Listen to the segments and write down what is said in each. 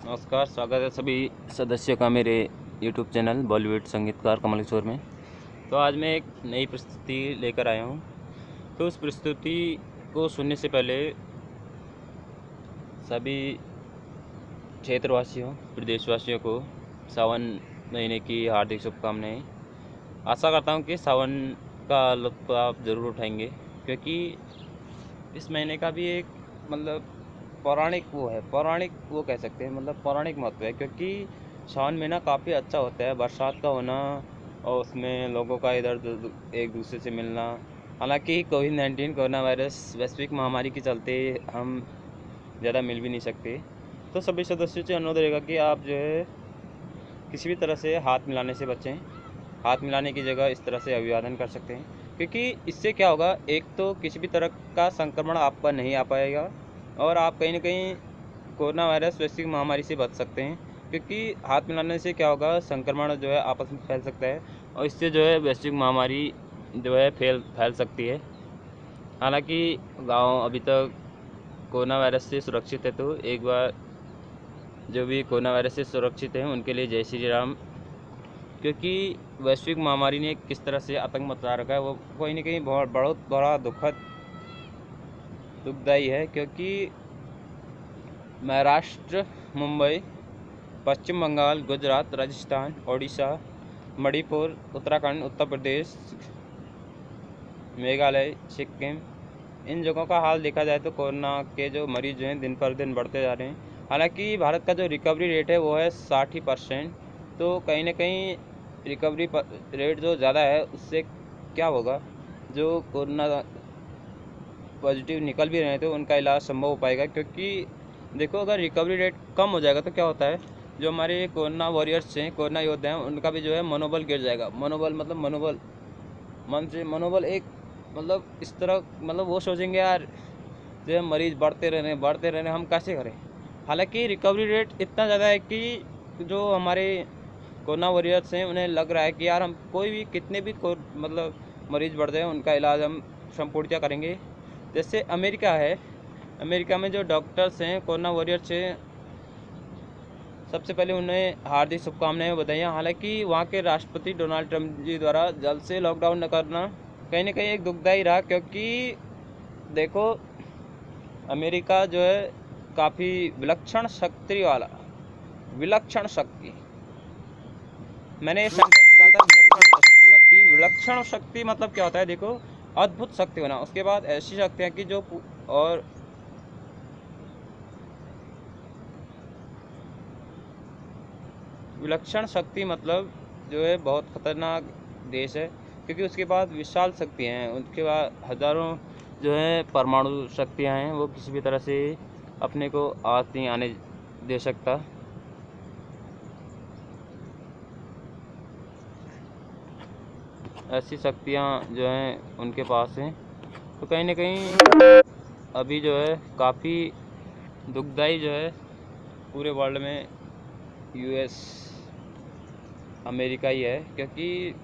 नमस्कार, स्वागत है सभी सदस्यों का मेरे यूट्यूब चैनल बॉलीवुड संगीतकार कमल किशोर में। तो आज मैं एक नई प्रस्तुति लेकर आया हूँ। तो उस प्रस्तुति को सुनने से पहले सभी क्षेत्रवासियों, प्रदेशवासियों को सावन महीने की हार्दिक शुभकामनाएं। आशा करता हूँ कि सावन का लुत्फ़ आप ज़रूर उठाएंगे, क्योंकि इस महीने का भी एक मतलब पौराणिक वो कह सकते हैं, मतलब पौराणिक महत्व है। क्योंकि सावन महीना काफ़ी अच्छा होता है, बरसात का होना और उसमें लोगों का इधर उधर एक दूसरे से मिलना। हालांकि कोविड-19 कोरोना वायरस वैश्विक महामारी के चलते हम ज़्यादा मिल भी नहीं सकते। तो सभी सदस्यों से अनुरोध रहेगा कि आप जो है किसी भी तरह से हाथ मिलाने से बचें। हाथ मिलाने की जगह इस तरह से अभिवादन कर सकते हैं, क्योंकि इससे क्या होगा, एक तो किसी भी तरह का संक्रमण आप पर नहीं आ पाएगा और आप कहीं ना कहीं कोरोना वायरस वैश्विक महामारी से बच सकते हैं। क्योंकि हाथ मिलाने से क्या होगा, संक्रमण जो है आपस में फैल सकता है और इससे जो है वैश्विक महामारी जो है फैल सकती है। हालांकि गांव अभी तक कोरोना वायरस से सुरक्षित है, तो एक बार जो भी कोरोना वायरस से सुरक्षित हैं उनके लिए जय श्री राम। क्योंकि वैश्विक महामारी ने किस तरह से आतंक मचा रखा है, वो कहीं ना कहीं बहुत बड़ा दुखदाई है। क्योंकि महाराष्ट्र, मुंबई, पश्चिम बंगाल, गुजरात, राजस्थान, ओडिशा, मणिपुर, उत्तराखंड, उत्तर प्रदेश, मेघालय, सिक्किम, इन जगहों का हाल देखा जाए तो कोरोना के जो मरीज जो हैं दिन पर दिन बढ़ते जा रहे हैं। हालांकि भारत का जो रिकवरी रेट है वो है 60%। तो कहीं ना कहीं रिकवरी रेट जो ज़्यादा है उससे क्या होगा, जो कोरोना पॉजिटिव निकल भी रहे हैं तो उनका इलाज संभव हो पाएगा। क्योंकि देखो, अगर रिकवरी रेट कम हो जाएगा तो क्या होता है, जो हमारे कोरोना वॉरियर्स हैं, कोरोना योद्धा हैं, उनका भी जो है मनोबल गिर जाएगा। मनोबल मतलब मनोबल, मन से मनोबल एक मतलब इस तरह, मतलब वो सोचेंगे यार जो है मरीज बढ़ते रहे हम कैसे करें। हालांकि रिकवरी रेट इतना ज़्यादा है कि जो हमारे कोरोना वॉरियर्स हैं उन्हें लग रहा है कि यार हम कोई भी कितने भी मतलब मरीज बढ़ जाए उनका इलाज हम संपूर्णतः करेंगे। जैसे अमेरिका है, अमेरिका में जो डॉक्टर्स हैं, कोरोना वॉरियर्स हैं, सबसे पहले उन्हें हार्दिक शुभकामनाएं बधाई। हालांकि वहाँ के राष्ट्रपति डोनाल्ड ट्रंप जी द्वारा जल्द से लॉकडाउन न करना कहीं ना कहीं एक दुखदाई रहा। क्योंकि देखो, अमेरिका जो है काफ़ी विलक्षण शक्ति वाला, विलक्षण शक्ति, मैंने ये सेंटेंस कहा था, विलक्षण शक्ति। विलक्षण शक्ति मतलब क्या होता है, देखो, अद्भुत शक्ति होना, उसके बाद ऐसी शक्तियाँ कि जो और विलक्षण शक्ति मतलब जो है बहुत खतरनाक देश है। क्योंकि उसके बाद विशाल शक्तियाँ हैं, उसके बाद हज़ारों जो है परमाणु शक्तियाँ हैं, वो किसी भी तरह से अपने को आँच नहीं आने दे सकता। ऐसी शक्तियाँ जो हैं उनके पास हैं। तो कहीं ना कहीं अभी जो है काफ़ी दुखदाई जो है पूरे वर्ल्ड में यूएस, अमेरिका ही है। क्योंकि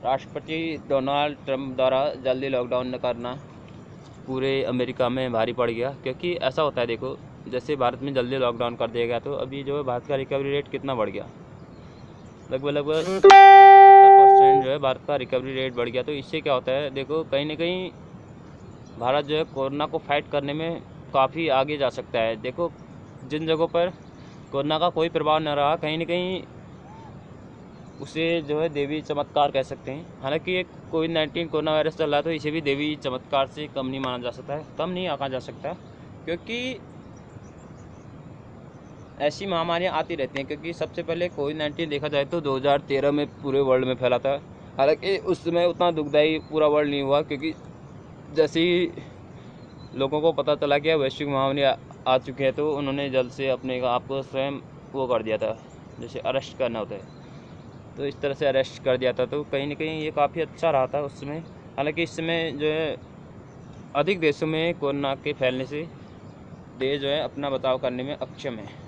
राष्ट्रपति डोनाल्ड ट्रंप द्वारा जल्दी लॉकडाउन न करना पूरे अमेरिका में भारी पड़ गया। क्योंकि ऐसा होता है, देखो, जैसे भारत में जल्दी लॉकडाउन कर दिया गया तो अभी जो है भारत का रिकवरी रेट कितना बढ़ गया, लगभग 70% जो है भारत का रिकवरी रेट बढ़ गया। तो इससे क्या होता है, देखो, कहीं ना कहीं भारत जो है कोरोना को फाइट करने में काफ़ी आगे जा सकता है। देखो, जिन जगहों पर कोरोना का कोई प्रभाव न रहा, कहीं ना कहीं उसे जो है देवी चमत्कार कह सकते हैं। हालांकि एक कोविड-19 कोरोना वायरस चल रहा है तो इसे भी देवी चमत्कार से कम नहीं माना जा सकता है, कम नहीं आंका जा सकता। क्योंकि ऐसी महामारियां आती रहती हैं। क्योंकि सबसे पहले कोविड-19 देखा जाए तो 2013 में पूरे वर्ल्ड में फैला था। हालांकि उस समय उतना दुखदाई पूरा वर्ल्ड नहीं हुआ, क्योंकि जैसे ही लोगों को पता चला कि वैश्विक महामारी आ चुकी है तो उन्होंने जल्द से अपने आप को स्वयं वो कर दिया था, जैसे अरेस्ट करना होता है, तो इस तरह से अरेस्ट कर दिया था। तो कहीं ना कहीं ये काफ़ी अच्छा रहा था उस समय। हालांकि इस समय जो है अधिक देशों में कोरोना के फैलने से देश जो है अपना बचाव करने में अक्षम है,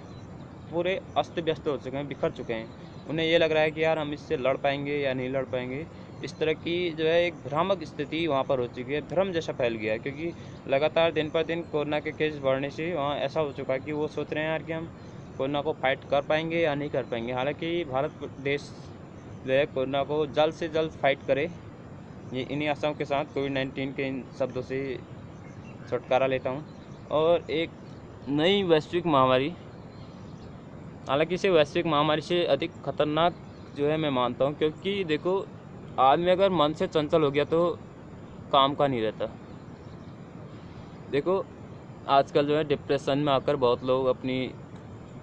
पूरे अस्त व्यस्त हो चुके हैं, बिखर चुके हैं। उन्हें ये लग रहा है कि यार हम इससे लड़ पाएंगे या नहीं लड़ पाएंगे। इस तरह की जो है एक भ्रामक स्थिति वहाँ पर हो चुकी है, भ्रम जैसा फैल गया है, क्योंकि लगातार दिन पर दिन कोरोना के केस बढ़ने से वहाँ ऐसा हो चुका है कि वो सोच रहे हैं यार कि हम कोरोना को फाइट कर पाएंगे या नहीं कर पाएंगे। हालांकि भारत देश जो है कोरोना को जल्द से जल्द फाइट करे, ये इन्हीं आशाओं के साथ कोविड-19 के इन शब्दों से छुटकारा लेता हूँ। और एक नई वैश्विक महामारी, हालांकि इसे वैश्विक महामारी से अधिक खतरनाक जो है मैं मानता हूँ, क्योंकि देखो आदमी अगर मन से चंचल हो गया तो काम का नहीं रहता। देखो आजकल जो है डिप्रेशन में आकर बहुत लोग अपनी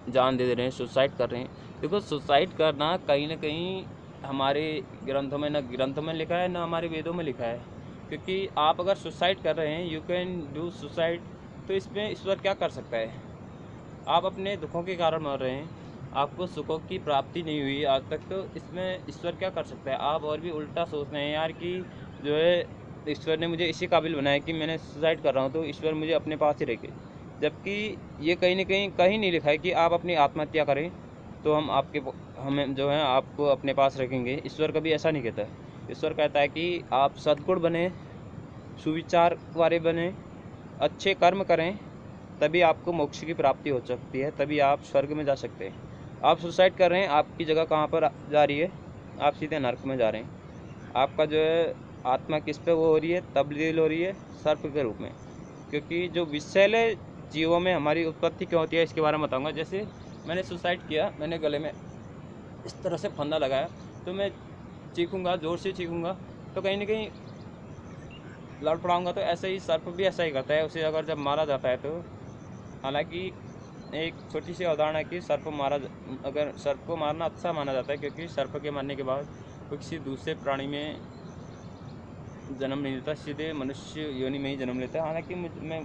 जान दे रहे हैं, सुसाइड कर रहे हैं। देखो सुसाइड करना कहीं ना कहीं हमारे ग्रंथों में, न ग्रंथों में लिखा है न हमारे वेदों में लिखा है, क्योंकि आप अगर सुसाइड कर रहे हैं, यू कैन डू सुसाइड, तो इसमें ईश्वर क्या कर सकता है? आप अपने दुखों के कारण मर रहे हैं, आपको सुखों की प्राप्ति नहीं हुई आज तक, तो इसमें ईश्वर क्या कर सकता है? आप और भी उल्टा सोच रहे हैं यार कि जो है ईश्वर ने मुझे इसी काबिल बनाया कि मैंने सुसाइड कर रहा हूँ तो ईश्वर मुझे अपने पास ही रखे। जबकि ये कहीं ना कहीं नहीं लिखा है कि आप अपनी आत्महत्या करें तो हमें जो है आपको अपने पास रखेंगे। ईश्वर कभी ऐसा नहीं कहता है। ईश्वर कहता है कि आप सद्गुण बने, सुविचार वाले बने, अच्छे कर्म करें, तभी आपको मोक्ष की प्राप्ति हो सकती है, तभी आप स्वर्ग में जा सकते हैं। आप सुसाइड कर रहे हैं, आपकी जगह कहाँ पर जा रही है? आप सीधे नरक में जा रहे हैं। आपका जो है आत्मा किस पे वो हो रही है, तब्दील हो रही है सर्प के रूप में। क्योंकि जो विषैले जीवों में हमारी उत्पत्ति क्यों होती है इसके बारे में बताऊंगा। जैसे मैंने सुसाइड किया, मैंने गले में इस तरह से फंदा लगाया, तो मैं चीखूँगा, ज़ोर से चीखूँगा, तो कहीं ना कहीं लड़खड़ाऊँगा, तो ऐसे ही सर्प भी ऐसा ही करता है। उसे अगर जब मारा जाता है तो, हालांकि एक छोटी सी अवधारणा है कि अगर सर्प को मारना अच्छा माना जाता है, क्योंकि सर्प के मरने के बाद वो किसी दूसरे प्राणी में जन्म नहीं लेता, सीधे मनुष्य योनि में ही जन्म लेता है। हालांकि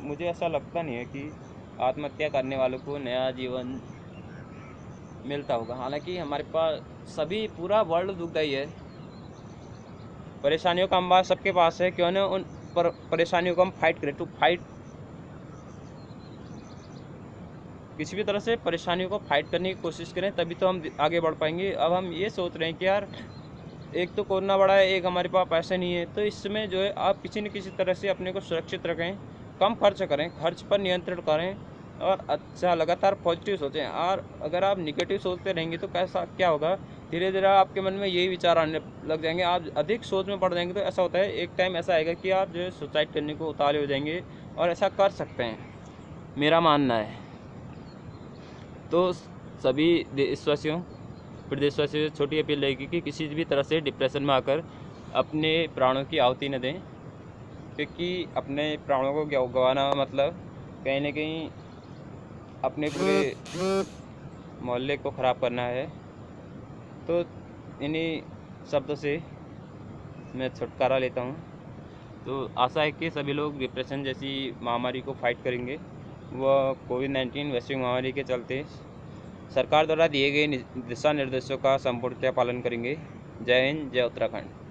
मुझे ऐसा लगता नहीं है कि आत्महत्या करने वालों को नया जीवन मिलता होगा। हालांकि हमारे पास सभी पूरा वर्ल्ड दुखदाई है, परेशानियों का अंबार सबके पास है, क्यों ना उन परेशानियों को हम फाइट करें। तो फाइट किसी भी तरह से परेशानियों को फाइट करने की कोशिश करें, तभी तो हम आगे बढ़ पाएंगे। अब हम ये सोच रहे हैं कि यार एक तो कोरोना बड़ा है, एक हमारे पास पैसे नहीं है, तो इसमें जो है आप किसी न किसी तरह से अपने को सुरक्षित रखें, कम खर्च करें, खर्च पर नियंत्रण करें और अच्छा लगातार पॉजिटिव सोचें। और अगर आप निगेटिव सोचते रहेंगे तो क्या होगा, धीरे धीरे आपके मन में यही विचार आने लग जाएंगे, आप अधिक सोच में पड़ जाएंगे। तो ऐसा होता है, एक टाइम ऐसा आएगा कि आप जो है सुसाइड करने को उतावले हो जाएंगे, और ऐसा कर सकते हैं, मेरा मानना है। तो सभी देशवासियों, प्रदेशवासियों से छोटी अपील रहेगी कि किसी भी तरह से डिप्रेशन में आकर अपने प्राणों की आहुति न दें, क्योंकि अपने प्राणों को गंवाना मतलब कहीं ना कहीं अपने पूरे मोहल्ले को ख़राब करना है। तो इन्हीं शब्दों से मैं छुटकारा लेता हूँ। तो आशा है कि सभी लोग डिप्रेशन जैसी महामारी को फाइट करेंगे। वह कोविड-19 वैश्विक महामारी के चलते सरकार द्वारा दिए गए दिशा निर्देशों का संपूर्णतः पालन करेंगे। जय हिंद, जय उत्तराखंड।